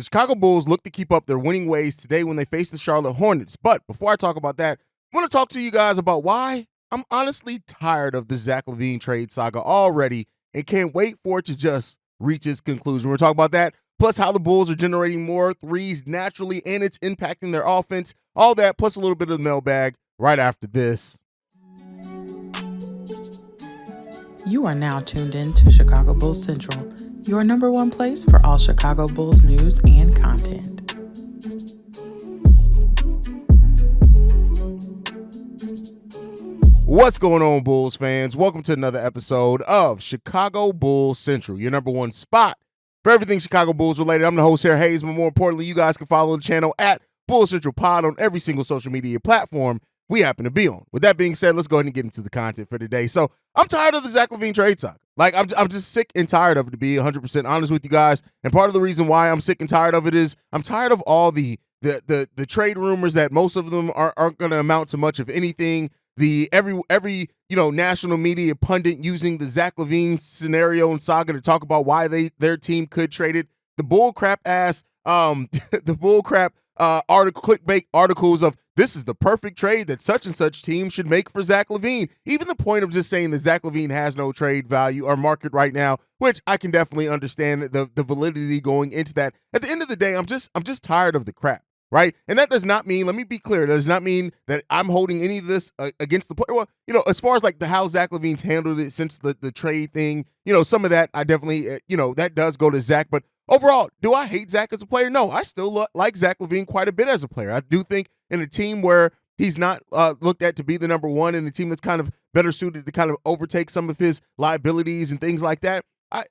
The Chicago Bulls look to keep up their winning ways today when they face the Charlotte Hornets. But before I talk about that, I want to talk to you guys about why I'm honestly tired of the Zach LaVine trade saga already and can't wait for it to just reach its conclusion. We're talking about that, plus how the Bulls are generating more threes naturally and it's impacting their offense. All that, plus a little bit of the mailbag right after this. You are now tuned in to Chicago Bulls Central, your number one place for all Chicago Bulls news and content. What's going on, Bulls fans? Welcome to another episode of Chicago Bulls Central, your number one spot for everything Chicago Bulls related. I'm the host here, Haize, but more importantly, you guys can follow the channel at Bulls Central Pod on every single social media platform we happen to be on. With that being said, let's go ahead and get into the content for today. So I'm tired of the Zach LaVine trade saga. I'm just sick and tired of it, to be 100% honest with you guys. And part of the reason why I'm sick and tired of it is I'm tired of all the trade rumors that most of them aren't going to amount to much of anything. Every national media pundit using the Zach LaVine scenario and saga to talk about why their team could trade it. The bullcrap ass clickbait articles of this is the perfect trade that such and such team should make for Zach LaVine. Even the point of just saying that Zach LaVine has no trade value or market right now, which I can definitely understand the validity going into that. At the end of the day, I'm just tired of the crap. Right. And that does not mean, let me be clear, that does not mean that I'm holding any of this against the player. Well, as far as like how Zach LaVine's handled it since the trade thing, some of that I definitely, that does go to Zach. But overall, do I hate Zach as a player? No, I still like Zach LaVine quite a bit as a player. I do think in a team where he's not looked at to be the number one and a team that's kind of better suited to kind of overtake some of his liabilities and things like that, I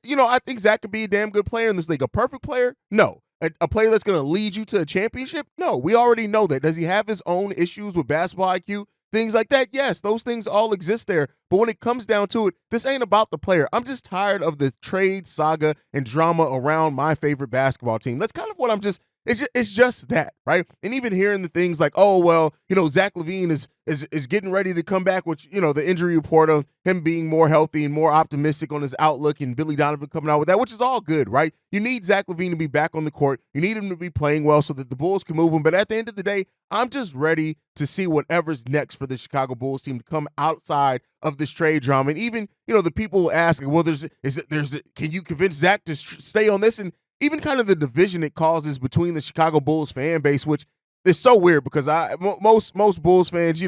think Zach could be a damn good player in this league. A perfect player? No. A player that's going to lead you to a championship? No, we already know that. Does he have his own issues with basketball IQ? Things like that? Yes, those things all exist there. But when it comes down to it, this ain't about the player. I'm just tired of the trade saga and drama around my favorite basketball team. That's kind of what it's just that, right? And even hearing the things like, oh, well, Zach LaVine is getting ready to come back, which, the injury report of him being more healthy and more optimistic on his outlook and Billy Donovan coming out with that, which is all good, right? You need Zach LaVine to be back on the court. You need him to be playing well so that the Bulls can move him. But at the end of the day, I'm just ready to see whatever's next for the Chicago Bulls team to come outside of this trade drama. And even, the people asking, well, can you convince Zach to stay on this? And even kind of the division it causes between the Chicago Bulls fan base, which is so weird because most Bulls fans,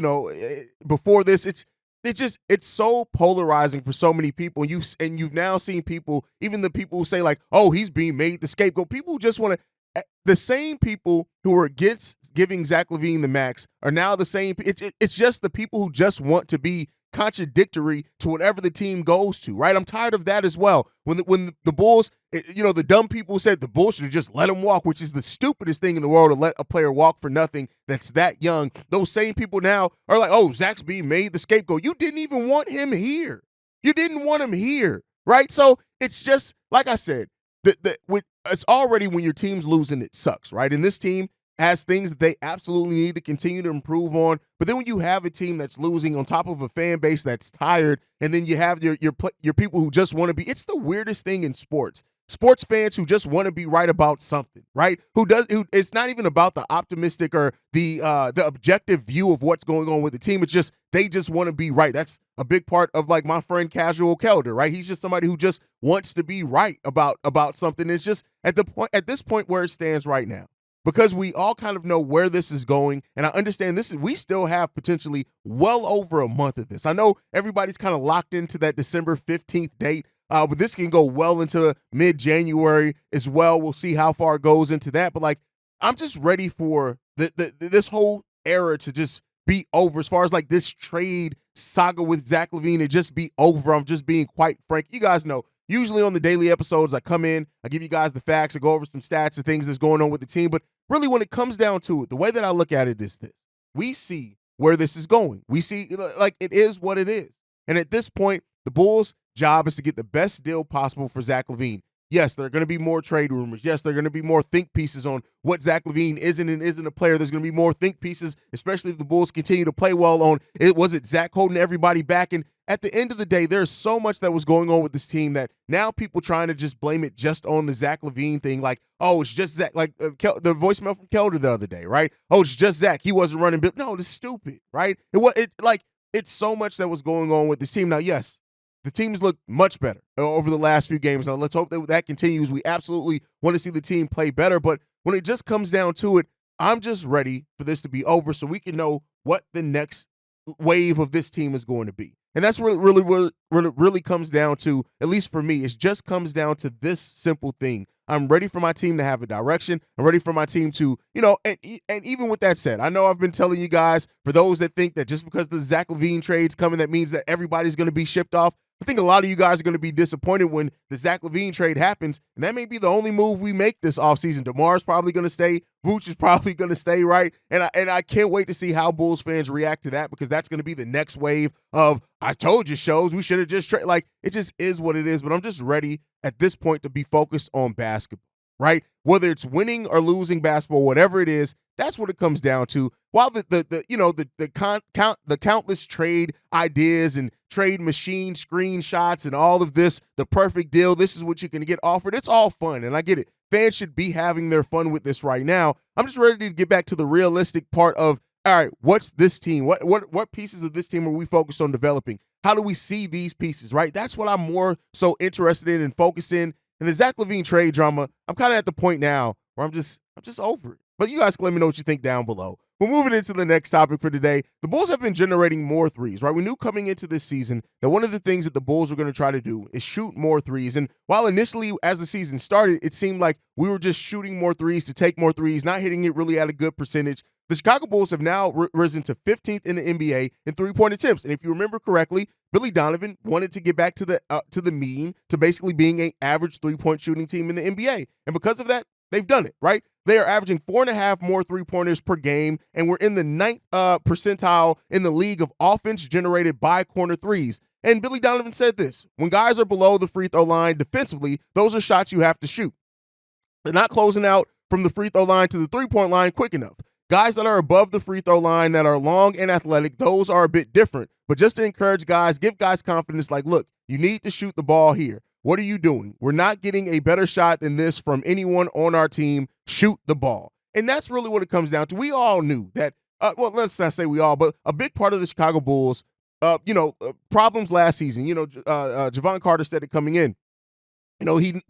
before this, it's so polarizing for so many people. And you've now seen people, even the people who say like, oh, he's being made the scapegoat. People who just want to, the same people who are against giving Zach LaVine the max are now the same. It's just the people who just want to be contradictory to whatever the team goes to, right? I'm tired of that as well. When the Bulls, the dumb people said the Bulls should have just let him walk, which is the stupidest thing in the world, to let a player walk for nothing that's that young. Those same people now are like, oh, Zach's being made the scapegoat. You didn't even want him here. You didn't want him here, right? So it's just, like I said, it's already when your team's losing, it sucks, right? And this team has things that they absolutely need to continue to improve on. But then when you have a team that's losing on top of a fan base that's tired, and then you have your people who just want to be, it's the weirdest thing in sports. Sports fans who just want to be right about something, right? Who it's not even about the optimistic or the objective view of what's going on with the team. It's just they just want to be right. That's a big part of like my friend Casual Kelder, right? He's just somebody who just wants to be right about something. It's just at this point where it stands right now. Because we all kind of know where this is going, and I understand we still have potentially well over a month of this. I know everybody's kind of locked into that December 15th date, but this can go well into mid-January as well. We'll see how far it goes into that. But I'm just ready for this whole era to just be over as far as like this trade saga with Zach LaVine to just be over. I'm just being quite frank. You guys know. Usually on the daily episodes, I come in, I give you guys the facts, I go over some stats and things that's going on with the team. But really, when it comes down to it, the way that I look at it is this. We see where this is going. We see, like, it is what it is. And at this point, the Bulls' job is to get the best deal possible for Zach LaVine. yes, there are going to be more trade rumors. Yes, there are going to be more think pieces on what Zach LaVine isn't and isn't a player. There's going to be more think pieces, especially if the Bulls continue to play well on it. Was it Zach holding everybody back? And at the end of the day, there's so much that was going on with this team that now people trying to just blame it just on the Zach LaVine thing. Like, oh, it's just Zach. Like the voicemail from Kelder the other day, right? Oh, it's just Zach. He wasn't running. No, it's stupid, right? It's so much that was going on with this team. Now, yes, the teams look much better over the last few games. Now, let's hope that continues. We absolutely want to see the team play better. But when it just comes down to it, I'm just ready for this to be over so we can know what the next wave of this team is going to be. And that's what it really comes down to, at least for me. It just comes down to this simple thing. I'm ready for my team to have a direction. I'm ready for my team to, and even with that said, I know I've been telling you guys, for those that think that just because the Zach LaVine trade's coming, that means that everybody's going to be shipped off. I think a lot of you guys are going to be disappointed when the Zach LaVine trade happens, and that may be the only move we make this offseason. DeMar's probably going to stay. Vooch is probably going to stay, right? And I can't wait to see how Bulls fans react to that, because that's going to be the next wave of, I told you, shows. We should have just traded. Like, it just is what it is, but I'm just ready at this point to be focused on basketball, right? Whether it's winning or losing basketball, whatever it is, that's what it comes down to. While the countless trade ideas and trade machine screenshots and all of this, the perfect deal, this is what you can get offered. It's all fun, and I get it. Fans should be having their fun with this right now. I'm just ready to get back to the realistic part of, all right, what's this team? What pieces of this team are we focused on developing? How do we see these pieces, right? That's what I'm more so interested in and focused in. And the Zach LaVine trade drama, I'm kind of at the point now where I'm just over it. But you guys can let me know what you think down below. We're moving into the next topic for today. The Bulls have been generating more threes, right? We knew coming into this season that one of the things that the Bulls were going to try to do is shoot more threes. And while initially, as the season started, it seemed like we were just shooting more threes to take more threes, not hitting it really at a good percentage, the Chicago Bulls have now risen to 15th in the NBA in three-point attempts. And if you remember correctly, Billy Donovan wanted to get back to the mean, to basically being an average three-point shooting team in the NBA. And because of that, they've done it, right? They are averaging 4.5 more three-pointers per game, and we're in the 9th percentile in the league of offense generated by corner threes. And Billy Donovan said this: when guys are below the free throw line defensively, those are shots you have to shoot. They're not closing out from the free throw line to the three-point line quick enough. Guys that are above the free throw line, that are long and athletic, those are a bit different. But just to encourage guys, give guys confidence, like, look, you need to shoot the ball here. What are you doing? We're not getting a better shot than this from anyone on our team. Shoot the ball. And that's really what it comes down to. We all knew that, let's not say we all, but a big part of the Chicago Bulls, problems last season. Javon Carter said it coming in. He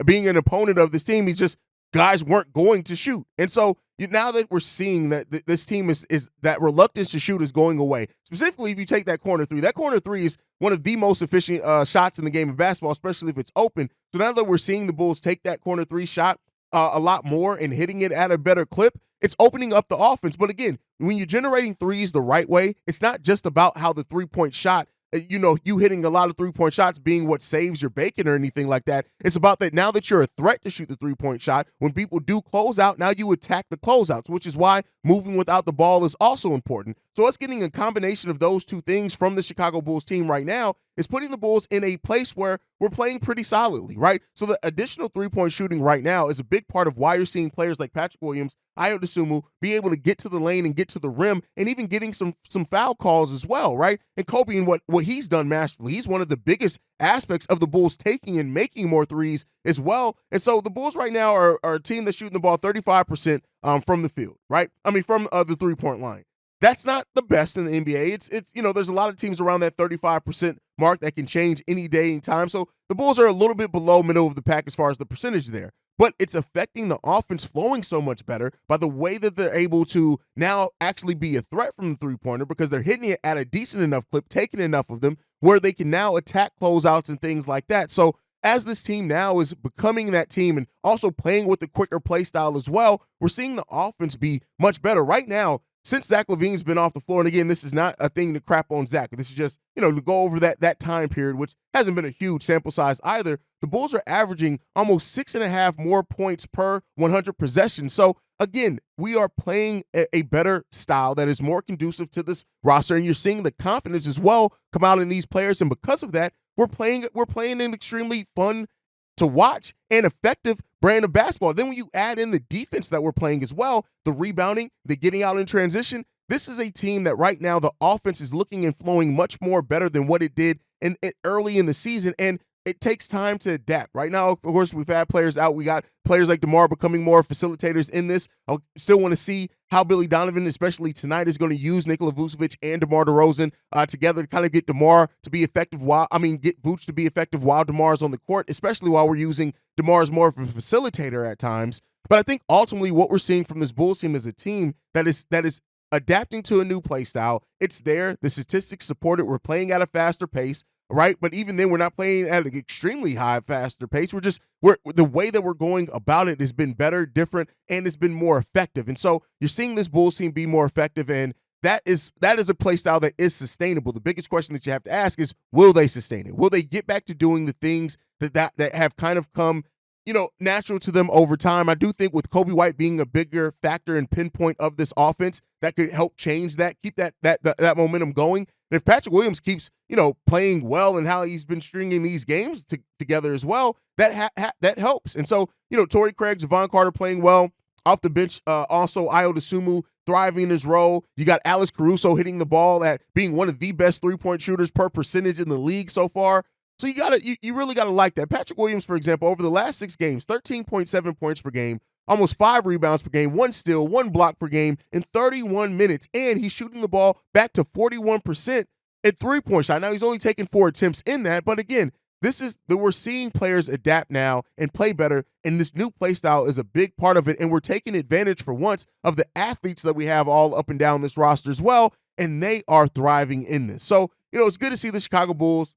being an opponent of this team, he's just, guys weren't going to shoot. And so now that we're seeing that this team is that reluctance to shoot is going away. Specifically, if you take that corner three is one of the most efficient shots in the game of basketball, especially if it's open. So now that we're seeing the Bulls take that corner three shot a lot more and hitting it at a better clip, it's opening up the offense. But again, when you're generating threes the right way, it's not just about how the three-point shot, you hitting a lot of three-point shots being what saves your bacon or anything like that. It's about that now that you're a threat to shoot the three-point shot, when people do close out, now you attack the closeouts, which is why moving without the ball is also important. So us getting a combination of those two things from the Chicago Bulls team right now is putting the Bulls in a place where we're playing pretty solidly, right? So the additional three-point shooting right now is a big part of why you're seeing players like Patrick Williams, Ayo Dosunmu be able to get to the lane and get to the rim, and even getting some foul calls as well, right? And Kobe, and what he's done masterfully. He's one of the biggest aspects of the Bulls taking and making more threes as well. And so the Bulls right now are a team that's shooting the ball 35% from the field, right? I mean, from the three-point line. That's not the best in the NBA. It's there's a lot of teams around that 35% mark that can change any day and time. So the Bulls are a little bit below middle of the pack as far as the percentage there. But it's affecting the offense flowing so much better by the way that they're able to now actually be a threat from the three-pointer, because they're hitting it at a decent enough clip, taking enough of them where they can now attack closeouts and things like that. So as this team now is becoming that team and also playing with the quicker play style as well, we're seeing the offense be much better. Right now, since Zach LaVine's been off the floor, and again, this is not a thing to crap on Zach. This is just, to go over that time period, which hasn't been a huge sample size either. The Bulls are averaging almost 6.5 more points per 100 possessions. So again, we are playing a better style that is more conducive to this roster, and you're seeing the confidence as well come out in these players. And because of that, we're playing an extremely fun to watch and effective brand of basketball. Then when you add in the defense that we're playing as well, the rebounding, the getting out in transition, this is a team that right now the offense is looking and flowing much more better than what it did early in the season. And it takes time to adapt. Right now, of course, we've had players out. We got players like DeMar becoming more facilitators in this. I still want to see how Billy Donovan, especially tonight, is going to use Nikola Vucevic and DeMar DeRozan together to kind of get DeMar to be effective get Vuce to be effective while DeMar's on the court, especially while we're using DeMar as more of a facilitator at times. But I think ultimately what we're seeing from this Bulls team is a team that is adapting to a new play style. It's there. The statistics support it. We're playing at a faster pace. Right, but even then, we're not playing at an extremely high, faster pace. We're the way that we're going about it has been better, different, and it's been more effective. And so you're seeing this Bulls team be more effective, and that is a play style that is sustainable. The biggest question that you have to ask is, will they sustain it? Will they get back to doing the things that have kind of come, natural to them over time? I do think with Kobe White being a bigger factor and pinpoint of this offense, that could help change that, keep that momentum going. And if Patrick Williams keeps, playing well and how he's been stringing these games together as well, that helps. And so, Torrey Craig, Javon Carter playing well off the bench. Also, Ayo Dosunmu thriving in his role. You got Alex Caruso hitting the ball at being one of the best three-point shooters per percentage in the league so far. So you really gotta like that. Patrick Williams, for example, over the last 6 games, 13.7 points per game, almost 5 rebounds per game, 1 steal, 1 block per game in 31 minutes. And he's shooting the ball back to 41% at three-point shot. Now, he's only taken 4 attempts in that. But again, we're seeing players adapt now and play better. And this new play style is a big part of it. And we're taking advantage for once of the athletes that we have all up and down this roster as well. And they are thriving in this. So, it's good to see the Chicago Bulls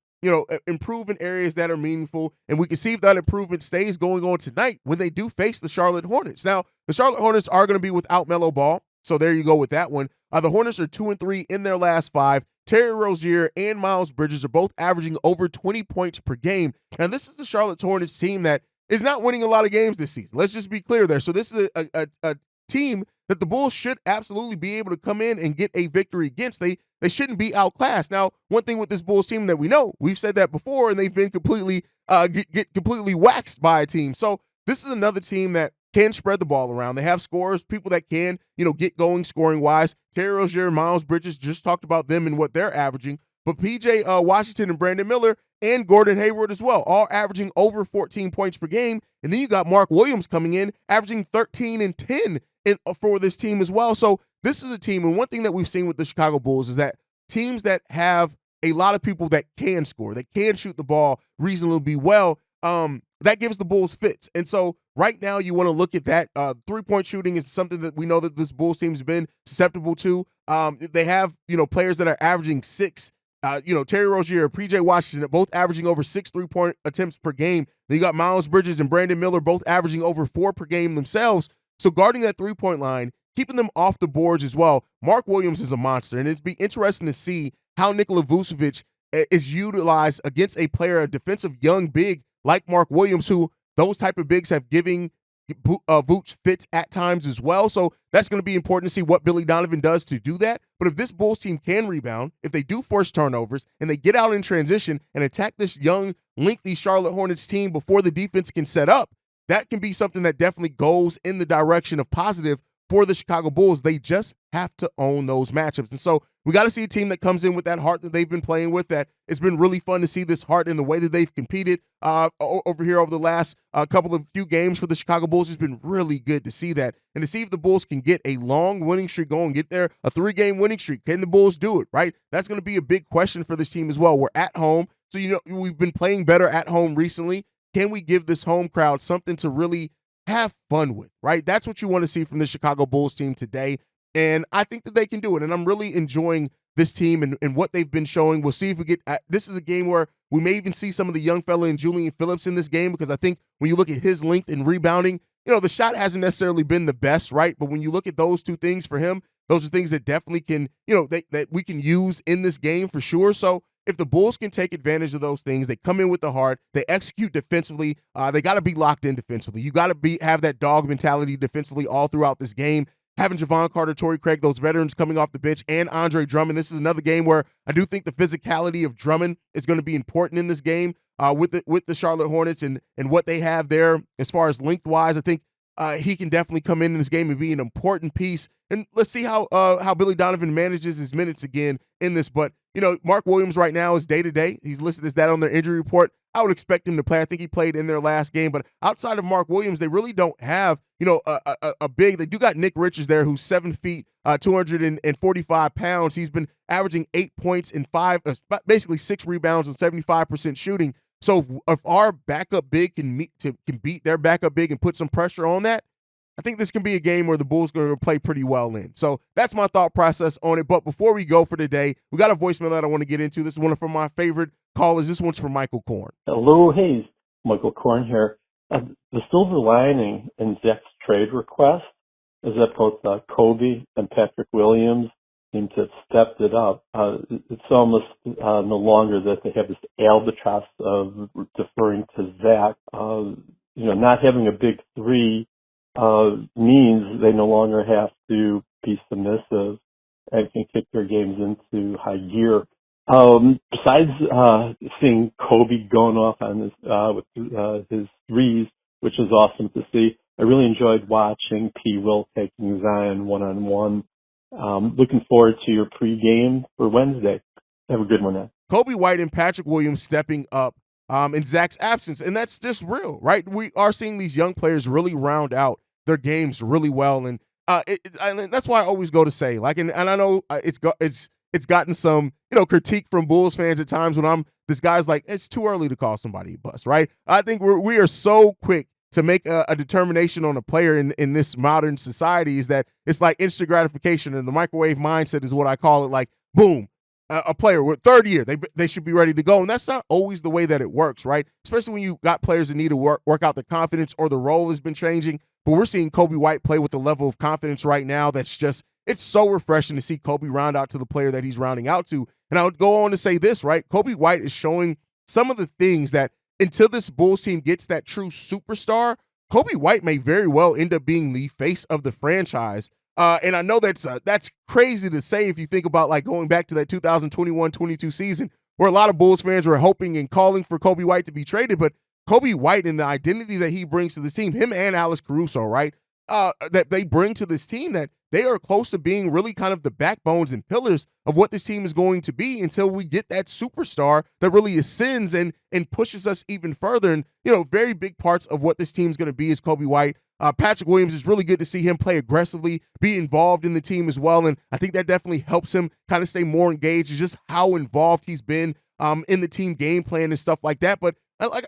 improve in areas that are meaningful. And we can see if that improvement stays going on tonight when they do face the Charlotte Hornets. Now, the Charlotte Hornets are going to be without Melo Ball. So there you go with that one. The Hornets are 2-3 in their last 5. Terry Rozier and Miles Bridges are both averaging over 20 points per game. And this is the Charlotte Hornets team that is not winning a lot of games this season. Let's just be clear there. So this is a team that the Bulls should absolutely be able to come in and get a victory against. They shouldn't be outclassed. Now, one thing with this Bulls team that we know, we've said that before, and they've been completely get completely waxed by a team. So this is another team that can spread the ball around. They have scorers, people that can, get going scoring-wise. Terry Rozier, Miles Bridges, just talked about them and what they're averaging. But P.J. Washington and Brandon Miller and Gordon Hayward as well, all averaging over 14 points per game. And then you got Mark Williams coming in, averaging 13 and 10 for this team as well. So this is a team, and one thing that we've seen with the Chicago Bulls is that teams that have a lot of people that can score, that can shoot the ball reasonably well, that gives the Bulls fits. And so right now you want to look at that. Three-point shooting is something that we know that this Bulls team's been susceptible to. They have, players that are averaging 6. Terry Rozier, P.J. Washington, both averaging over 6 3-point attempts per game. Then you got Miles Bridges and Brandon Miller, both averaging over 4 per game themselves. So guarding that three-point line, keeping them off the boards as well. Mark Williams is a monster, and it'd be interesting to see how Nikola Vucevic is utilized against a player, a defensive young big like Mark Williams, who those type of bigs have given Vooch fits at times as well. So that's going to be important to see what Billy Donovan does to do that. But if this Bulls team can rebound, if they do force turnovers, and they get out in transition and attack this young, lengthy Charlotte Hornets team before the defense can set up, that can be something that definitely goes in the direction of positive for the Chicago Bulls. They just have to own those matchups. And so we got to see a team that comes in with that heart that they've been playing with, that it's been really fun to see this heart in the way that they've competed over here over the last few games for the Chicago Bulls. It's been really good to see that. And to see if the Bulls can get a long winning streak going, get there, a 3-game winning streak. Can the Bulls do it, right? That's going to be a big question for this team as well. We're at home. So, we've been playing better at home recently. Can we give this home crowd something to really have fun with, right? That's what you want to see from the Chicago Bulls team today. And I think that they can do it. And I'm really enjoying this team and what they've been showing. We'll see if we get this is a game where we may even see some of the young fella in Julian Phillips in this game, because I think when you look at his length and rebounding, the shot hasn't necessarily been the best, right? But when you look at those two things for him, those are things that definitely can, that we can use in this game for sure. So if the Bulls can take advantage of those things, they come in with the heart, they execute defensively, they got to be locked in defensively. You got to have that dog mentality defensively all throughout this game. Having Javon Carter, Torrey Craig, those veterans coming off the bench, and Andre Drummond. This is another game where I do think the physicality of Drummond is going to be important in this game. with the Charlotte Hornets and what they have there as far as lengthwise. I think he can definitely come in this game and be an important piece. And let's see how Billy Donovan manages his minutes again in this. But, Mark Williams right now is day-to-day. He's listed as that on their injury report. I would expect him to play. I think he played in their last game. But outside of Mark Williams, they really don't have, a big. They do got Nick Richards there, who's 7 feet, 245 pounds. He's been averaging 8 points and basically 6 rebounds on 75% shooting. So if our backup big can beat their backup big and put some pressure on that, I think this can be a game where the Bulls are going to play pretty well in. So that's my thought process on it. But before we go for today, we got a voicemail that I want to get into. This is one of my favorite callers. This one's from Michael Korn. Hello, Haize. Michael Korn here. The silver lining in Zach's trade request is that both Kobe and Patrick Williams seem to have stepped it up. It's almost no longer that they have this albatross of deferring to Zach. Not having a big three means they no longer have to be submissive and can kick their games into high gear. Besides seeing Kobe going off on with his threes, which is awesome to see, I really enjoyed watching P. Will taking Zion one-on-one. Looking forward to your pregame for Wednesday. Have a good one, man. Kobe White and Patrick Williams stepping up in Zach's absence, and that's just real, right? We are seeing these young players really round out their games really well, and that's why I always go to say, and I know it's gotten some critique from Bulls fans at times when this guy's like, it's too early to call somebody a bust, right? I think we are so quick to make a determination on a player in this modern society is that it's like instant gratification, and the microwave mindset is what I call it. Like, boom, a player with third year, they should be ready to go, and that's not always the way that it works, right? Especially when you got players that need to work out their confidence or the role has been changing. But we're seeing Kobe White play with a level of confidence right now that's just, it's so refreshing to see Kobe round out to the player that he's rounding out to. And I would go on to say this, right? Kobe White is showing some of the things that until this Bulls team gets that true superstar, Kobe White may very well end up being the face of the franchise. And I know that's crazy to say if you think about like going back to that 2021-22 season where a lot of Bulls fans were hoping and calling for Kobe White to be traded. But Kobe White and the identity that he brings to the team, him and Alex Caruso, right, that they bring to this team, that they are close to being really kind of the backbones and pillars of what this team is going to be until we get that superstar that really ascends and pushes us even further. And, very big parts of what this team is going to be is Kobe White. Patrick Williams, is really good to see him play aggressively, be involved in the team as well. And I think that definitely helps him kind of stay more engaged. It's just how involved he's been in the team game plan and stuff like that. But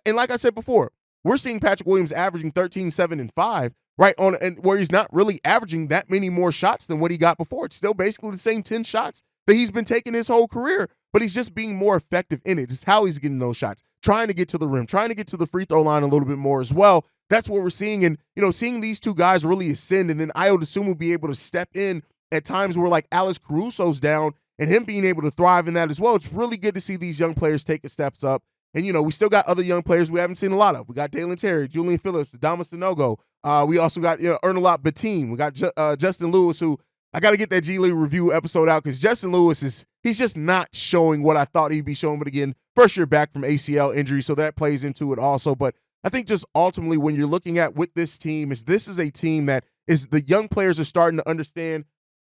like I said before, we're seeing Patrick Williams averaging 13, 7, and 5, right, and where he's not really averaging that many more shots than what he got before. It's still basically the same 10 shots that he's been taking his whole career, but he's just being more effective in it. It's how he's getting those shots, trying to get to the rim, trying to get to the free throw line a little bit more as well. That's what we're seeing. And, seeing these two guys really ascend, and then I would assume we'll be able to step in at times where like Alex Caruso's down and him being able to thrive in that as well. It's really good to see these young players take the steps up. And, we still got other young players we haven't seen a lot of. We got Dalen Terry, Julian Phillips, Adamas Sanogo. We also got Ernalot Batim. We got Justin Lewis, who I got to get that G League review episode out because Justin Lewis he's just not showing what I thought he'd be showing. But again, first year back from ACL injury, so that plays into it also. But I think just ultimately when you're looking at with this team this is a team that is the young players are starting to understand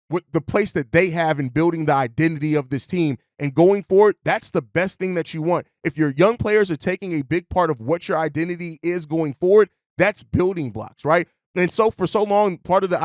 what the place that they have in building the identity of this team. And going forward, that's the best thing that you want. If your young players are taking a big part of what your identity is going forward, that's building blocks, right? And so for so long, a big part of the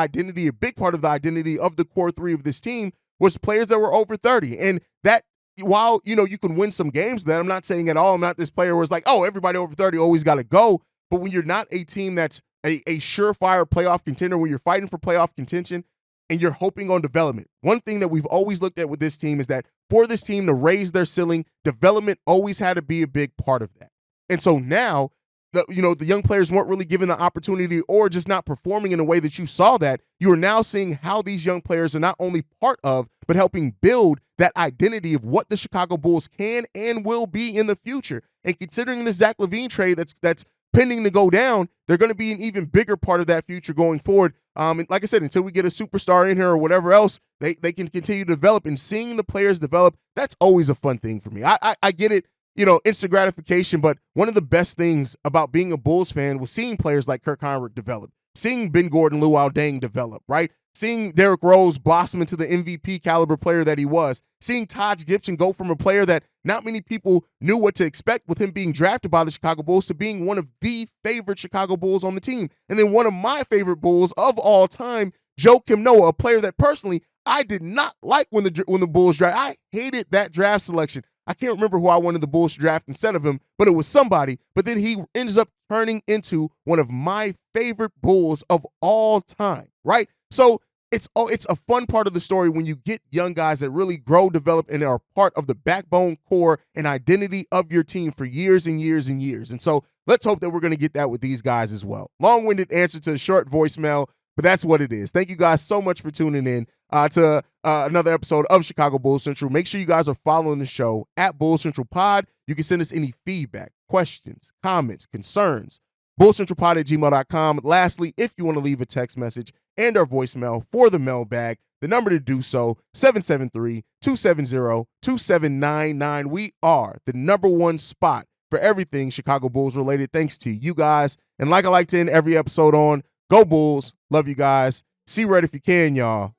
identity of the core three of this team was players that were over 30. And that, while, you can win some games with that, I'm not saying at all, I'm not this player where it's like, oh, everybody over 30 always got to go. But when you're not a team that's a surefire playoff contender, when you're fighting for playoff contention, and you're hoping on development. One thing that we've always looked at with this team is that for this team to raise their ceiling, development always had to be a big part of that. And so now, the young players weren't really given the opportunity or just not performing in a way that you saw that. You are now seeing how these young players are not only part of, but helping build that identity of what the Chicago Bulls can and will be in the future. And considering the Zach LaVine trade that's pending to go down, they're going to be an even bigger part of that future going forward. And like I said, until we get a superstar in here or whatever else, they can continue to develop. And seeing the players develop, that's always a fun thing for me. I get it. instant gratification. But one of the best things about being a Bulls fan was seeing players like Kirk Hinrich develop, seeing Ben Gordon, Luol Deng develop, right? Seeing Derrick Rose blossom into the MVP caliber player that he was, seeing Taj Gibson go from a player that not many people knew what to expect with him being drafted by the Chicago Bulls to being one of the favorite Chicago Bulls on the team. And then one of my favorite Bulls of all time, Joakim Noah, a player that personally I did not like when the Bulls draft. I hated that draft selection. I can't remember who I wanted the Bulls to draft instead of him, but it was somebody. But then he ends up turning into one of my favorite Bulls of all time, right? So it's a fun part of the story when you get young guys that really grow, develop, and are part of the backbone, core, and identity of your team for years and years and years. And so let's hope that we're going to get that with these guys as well. Long-winded answer to a short voicemail, but that's what it is. Thank you guys so much for tuning in to another episode of Chicago Bulls Central. Make sure you guys are following the show at Bulls Central Pod. You can send us any feedback, questions, comments, concerns, bullscentralpod@gmail.com. Lastly, if you want to leave a text message and our voicemail for the mailbag, the number to do so, 773-270-2799. We are the number one spot for everything Chicago Bulls related, thanks to you guys. And like I like to end every episode on, go Bulls. Love you guys. See red if you can, y'all.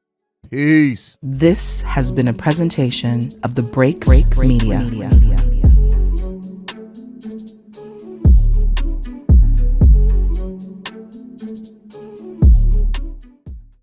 Peace. This has been a presentation of the Break Media.